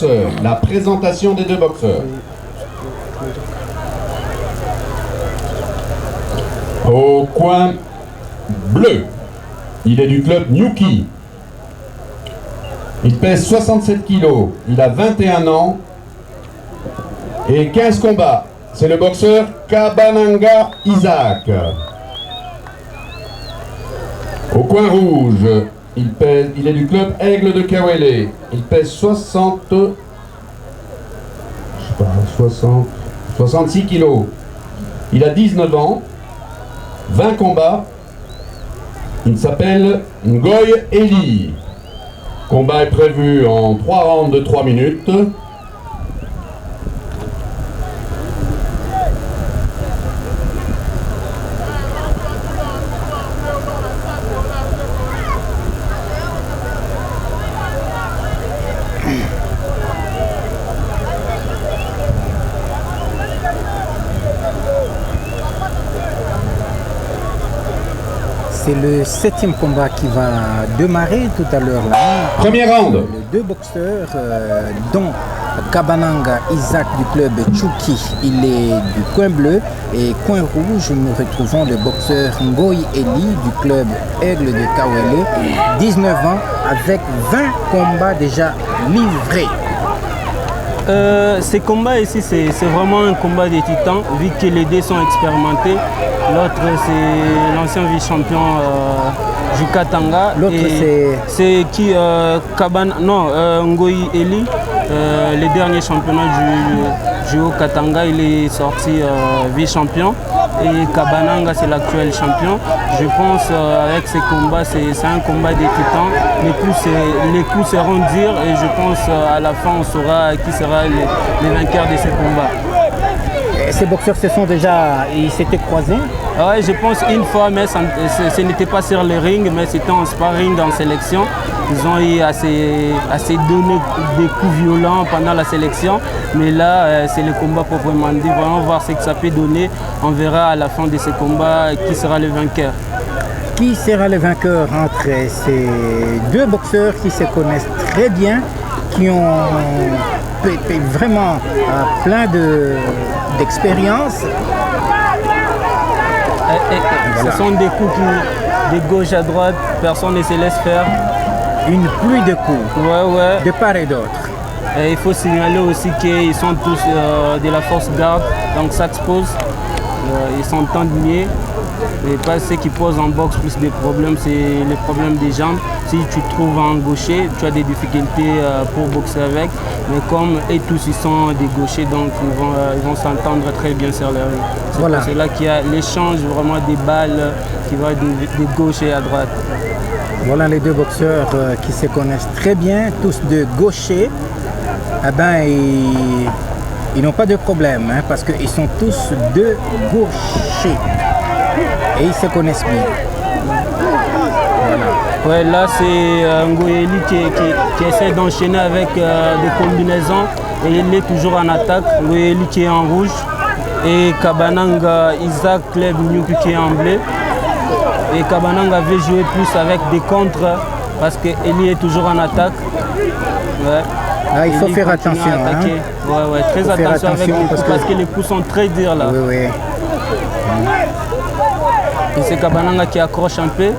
boxeurs. La présentation des deux boxeurs. Au coin bleu, il est du club Nyuki. Il pèse 67 kilos, il a 21 ans et 15 combats. C'est le boxeur Kabananga Isaac. Au coin rouge, il est du club Aigle de Kawele. Il pèse 66 kilos. Il a 19 ans, 20 combats. Il s'appelle Ngoy Eli. Combat est prévu en 3 rounds de 3 minutes. C'est le 7e combat qui va démarrer tout à l'heure là. Premier round. Les deux boxeurs, dont Kabananga Isaac du club Chuki, il est du coin bleu, et coin rouge, nous retrouvons le boxeur Ngoy Eli du club Aigle de Kawele, 19 ans, avec 20 combats déjà livrés. Ces combats ici, c'est vraiment un combat des titans, vu que les deux sont expérimentés. L'autre, c'est l'ancien vice-champion Jukatanga. L'autre, c'est qui Ngoy Eli, le dernier championnat du Katanga, il est sorti vice-champion. Et Kabananga, c'est l'actuel champion. Je pense avec ces combats, c'est un combat des titans. Les coups seront durs et je pense à la fin, on saura qui sera les vainqueurs de ces combats. Et ces boxeurs ils s'étaient croisés? Ouais, je pense une fois, mais ce n'était pas sur le ring, mais c'était en sparring, en sélection. Ils ont eu assez donné des coups violents pendant la sélection. Mais là, c'est le combat proprement dit. Vraiment voir ce que ça peut donner. On verra à la fin de ce combat qui sera le vainqueur. Qui sera le vainqueur entre ces deux boxeurs qui se connaissent très bien, qui ont vraiment plein d'expérience? Ce sont des coups de gauche à droite, personne ne se laisse faire. Une pluie de coups, ouais. De part et d'autre. Il faut signaler aussi qu'ils sont tous de la force garde, donc ça expose. Ils s'entendent mieux. Et pas ce qui pose en boxe plus des problèmes, c'est les problèmes des jambes. Si tu trouves un gaucher, tu as des difficultés pour boxer avec. Mais comme et tous ils sont des gauchers, donc ils vont s'entendre très bien sur leur ring. C'est là qu'il y a l'échange vraiment des balles qui va de gauche et à droite. Voilà les deux boxeurs qui se connaissent très bien, tous de gauchers. Eh ben, ils n'ont pas de problème, hein, parce qu'ils sont tous de gauchers. Et ils se connaissent bien. Voilà. Ouais, là c'est Ngoy Eli qui essaie d'enchaîner avec des combinaisons et il est toujours en attaque. Ngoy Eli qui est en rouge et Kabananga Isaac Club Nyuki qui est en bleu. Et Kabananga veut jouer plus avec des contres parce que Eli est toujours en attaque. Ouais. Ah, il faut faire attention. Hein. Ouais, très attention avec les coups parce que les coups sont très durs là. Oui. Et c'est Kabananga qui accroche un peu.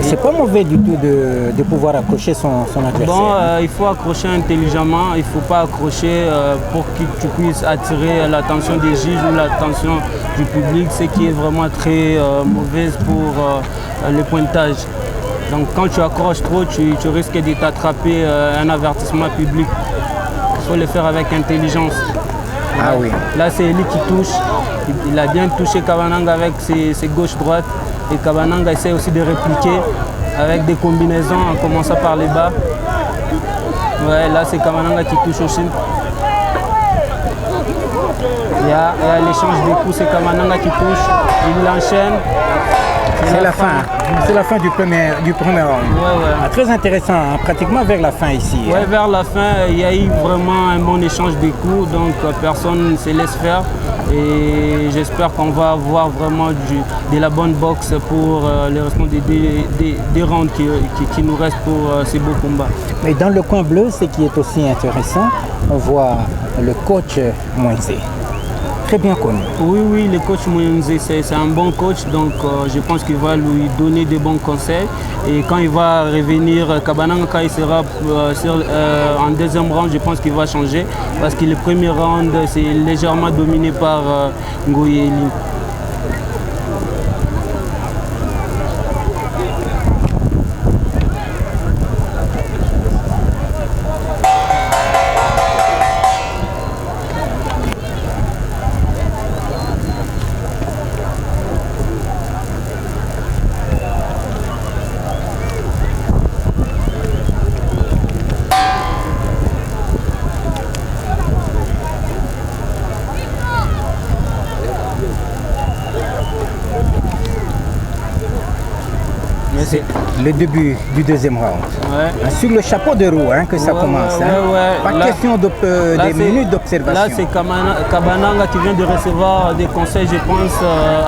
C'est pas mauvais du tout de pouvoir accrocher son adversaire. Bon, il faut accrocher intelligemment, il ne faut pas accrocher pour que tu puisses attirer l'attention des juges ou l'attention du public, ce qui est vraiment très mauvaise pour le pointage. Donc quand tu accroches trop, tu risques de t'attraper un avertissement public. Il faut le faire avec intelligence. Ah oui. Là c'est lui qui touche, il a bien touché Kabananga avec ses gauches-droites. Et Kabananga essaie aussi de répliquer avec des combinaisons en commençant par les bas. Ouais, là c'est Kabananga qui touche aussi. Il y a l'échange des coups, c'est Kabananga qui touche. Il l'enchaîne. C'est la fin. C'est la fin du premier round. Ouais. Très intéressant, hein, pratiquement vers la fin ici. Ouais, vers la fin, il y a eu vraiment un bon échange des coups, donc personne ne se laisse faire. Et j'espère qu'on va avoir vraiment de la bonne boxe pour les restant des rounds qui nous restent pour ces beaux combats. Mais dans le coin bleu, ce qui est aussi intéressant, on voit le coach Moïse. Très bien connu. Oui, le coach Moyenze, c'est un bon coach, donc je pense qu'il va lui donner des bons conseils. Et quand il va revenir, Kabananga, quand il sera en deuxième round, je pense qu'il va changer, parce que le premier round, c'est légèrement dominé par Ngoy Eli. C'est le début du deuxième round. Ouais. Sur le chapeau de roue que ça commence. Pas question des minutes d'observation. Là, c'est Kabananga qui vient de recevoir des conseils, je pense,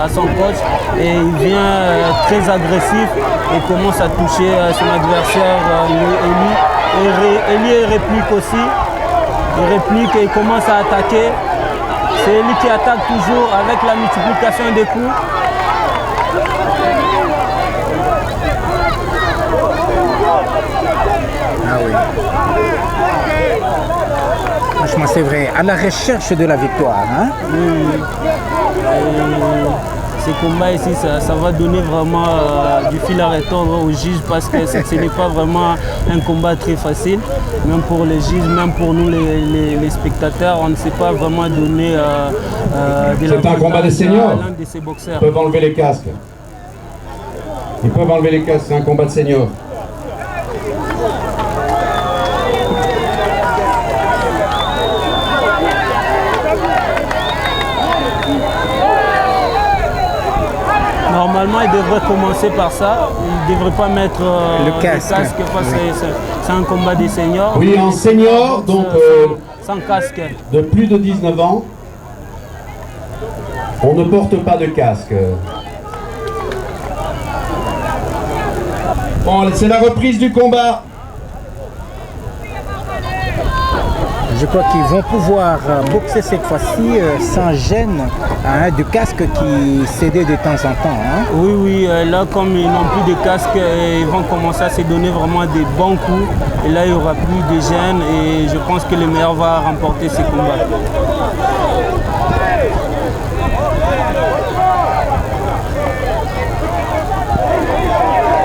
à son coach. Et il vient très agressif et commence à toucher son adversaire, Eli. Eli réplique aussi. Il réplique et il commence à attaquer. C'est Eli qui attaque toujours avec la multiplication des coups. Ah oui. Franchement, c'est vrai. À la recherche de la victoire. Ces combats ici, ça va donner vraiment du fil à retordre aux juges, parce que ce n'est pas vraiment un combat très facile. Même pour les juges, même pour nous les spectateurs, on ne sait pas vraiment donner de la. C'est un combat des seniors. L'un de ces boxeurs. Ils peuvent enlever les casques. C'est un combat de seniors. Normalement, il devrait commencer par ça. Il ne devrait pas mettre le casque parce que c'est un combat des seniors. Oui, en senior, donc sans casque. de plus de 19 ans, on ne porte pas de casque. Bon, c'est la reprise du combat. Je crois qu'ils vont pouvoir boxer cette fois-ci sans gêne du casque qui cédait de temps en temps. Oui, là comme ils n'ont plus de casque, ils vont commencer à se donner vraiment des bons coups. Et là il n'y aura plus de gêne et je pense que le meilleur va remporter ce combat.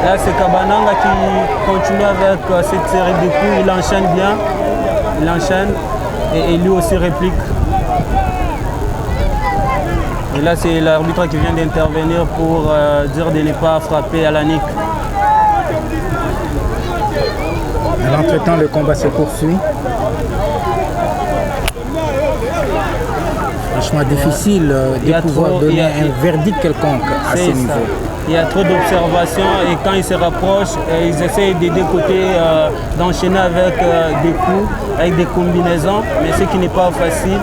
Là c'est Kabananga qui continue avec cette série de coups, il enchaîne bien. Il enchaîne et lui aussi réplique. Et là c'est l'arbitre qui vient d'intervenir pour dire de ne pas frapper à la nuque. À l'entretemps, le combat se poursuit. Franchement difficile de pouvoir donner un verdict quelconque à ce niveau. Il y a trop d'observations et quand ils se rapprochent, ils essayent des deux côtés d'enchaîner avec des coups, avec des combinaisons, mais ce qui n'est pas facile.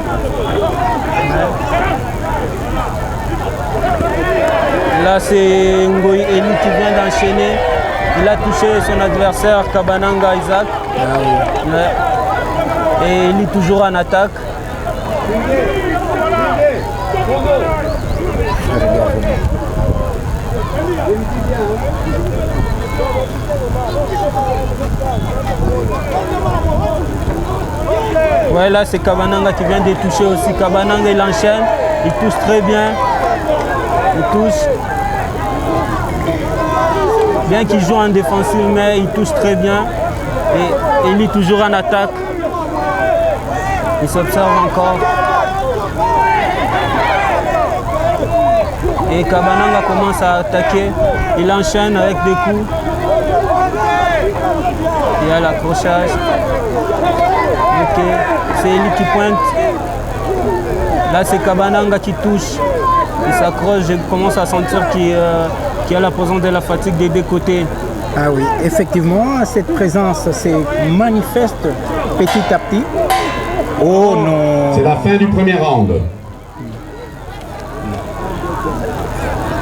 Là c'est Ngoy Eli qui vient d'enchaîner. Il a touché son adversaire Kabananga Isaac. Et il est toujours en attaque. Ouais, là c'est Kabananga qui vient de toucher aussi. Kabananga il enchaîne, il touche très bien. Il touche. Bien qu'il joue en défensive, mais il touche très bien. Et il est toujours en attaque. Il s'observe encore. Et Kabananga commence à attaquer. Il enchaîne avec des coups. Il y a l'accrochage. Ok. C'est lui qui pointe. Là c'est Kabananga qui touche. Il s'accroche. Je commence à sentir qu'il qui a la présence de la fatigue des deux côtés. Ah oui, effectivement, cette présence se manifeste petit à petit. Oh non! C'est la fin du premier round.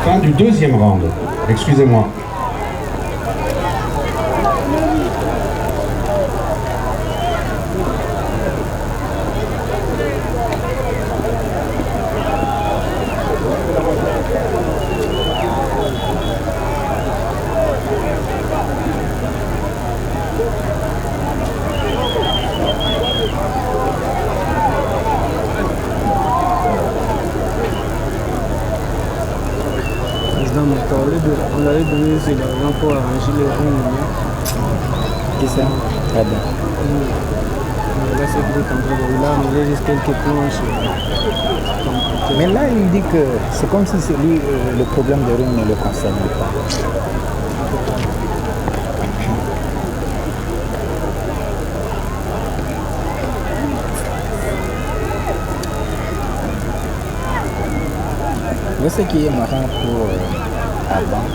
Fin du deuxième round. Excusez-moi. On l'avait donné c'est l'argent pour arranger les ronds. C'est ça? Très bien. Là, c'est que là, on avait juste quelques planches. Mais là, il me dit que c'est comme si c'est lui, le problème de ring ne le concerne pas. Vous savez ce qui est marrant pour avant.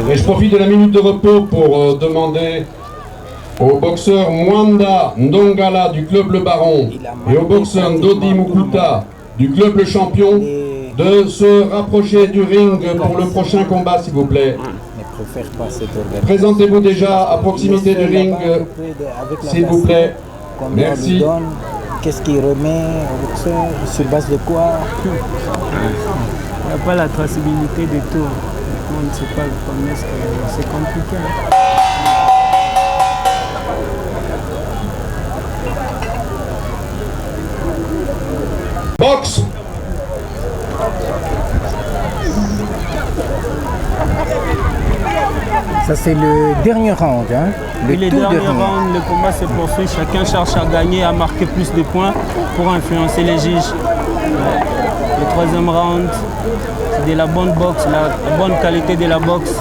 Et je profite de la minute de repos pour demander au boxeur Mwanda Ndongala du club Le Baron et au boxeur Ndodi Mukuta du club Le Champion de se rapprocher du ring pour le prochain combat, s'il vous plaît. Présentez-vous déjà à proximité du ring, s'il vous plaît. Merci. Qu'est-ce qu'il remet au boxeur? Sur base de quoi? Il n'y a pas la traçabilité des tours. On ne sait pas comment c'est compliqué. Boxe! Ça c'est le dernier round, hein? Le dernier round, le combat se poursuit. Chacun cherche à gagner, à marquer plus de points pour influencer les juges. Le troisième round, c'est de la bonne boxe, la bonne qualité de la boxe.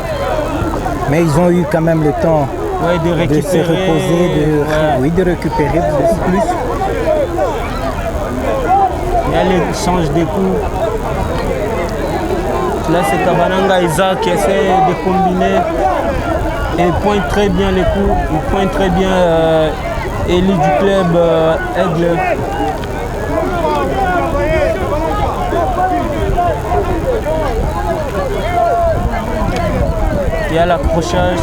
Mais ils ont eu quand même le temps de récupérer, de se reposer, de récupérer beaucoup plus. Il y a l'échange des coups. Là, c'est Kabananga Isaac qui essaie de combiner et il pointe très bien les coups. Il pointe très bien Eli du club Aigle. Il y a l'accrochage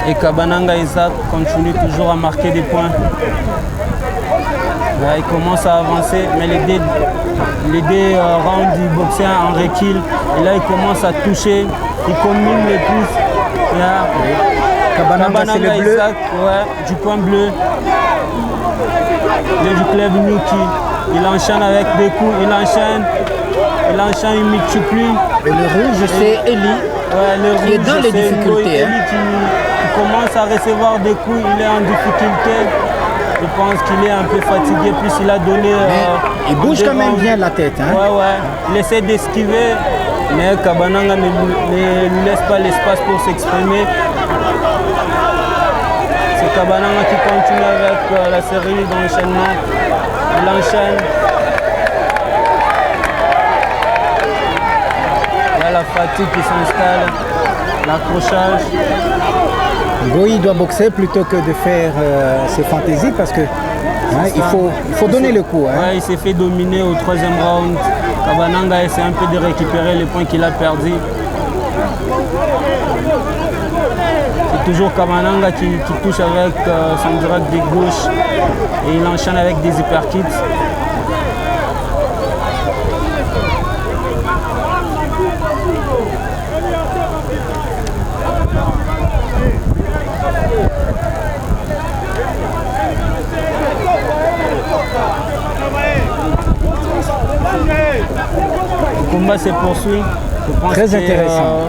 et Kabananga Isaac continue toujours à marquer des points. Là, il commence à avancer, mais les deux rounds du boxeur en recul. Et là, il commence à toucher, il combine les pouces. Kabananga, c'est le bleu. Isaac, du point bleu. Le du club Nuki. Il enchaîne avec des coups, il enchaîne, il multiplie. Et le rouge, c'est Eli. Le qui est dans les difficultés. Eli qui commence à recevoir des coups, il est en difficulté. Je pense qu'il est un peu fatigué, puis il a donné... il bouge quand même bien la tête. Hein? Il essaie d'esquiver, mais Kabananga ne lui laisse pas l'espace pour s'exprimer. C'est Kabananga qui continue avec la série d'enchaînement. Il enchaîne. Il y a la fatigue qui s'installe, l'accrochage. Ngoyi doit boxer plutôt que de faire ses fantaisies parce que il faut donner le coup. Hein. Il s'est fait dominer au troisième round. Kabananga essaie un peu de récupérer les points qu'il a perdus. C'est toujours Kabananga qui touche avec son direct de gauche et il enchaîne avec des uppercuts. Le combat se poursuit. Très intéressant.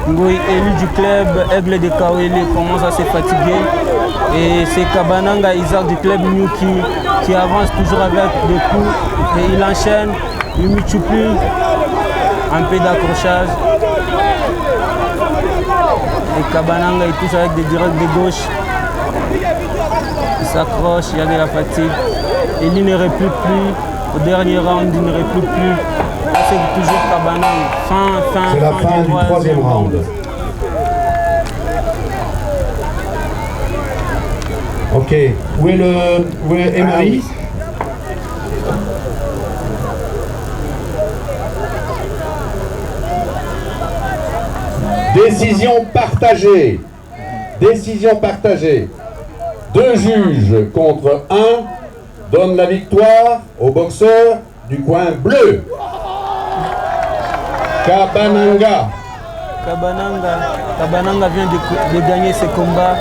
Ngoyi Eli du club Aigle de Kawele commence à se fatiguer. Et c'est Kabananga Isaac du club Nyuki qui avance toujours avec des coups. Et il enchaîne, il multiplie un peu d'accrochage. Et Kabananga il touche avec des directs de gauche. Il s'accroche, il y a de la fatigue. Eli ne réplique plus. Au dernier round, il ne réplique plus. c'est toujours Kabanang. C'est la fin du troisième round. Ok. Où est Emery? Décision partagée. Décision partagée. 2 juges contre 1 donnent la victoire au boxeur du coin bleu. Kabananga. Kabananga vient de gagner ce combat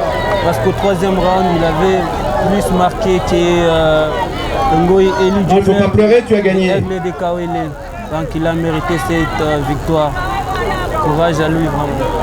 parce qu'au troisième round, il avait plus marqué que Ngoy Eli du Il ne faut pas pleurer, tu as gagné. Aigle de Kawele. Donc il a mérité cette victoire. Courage à lui vraiment.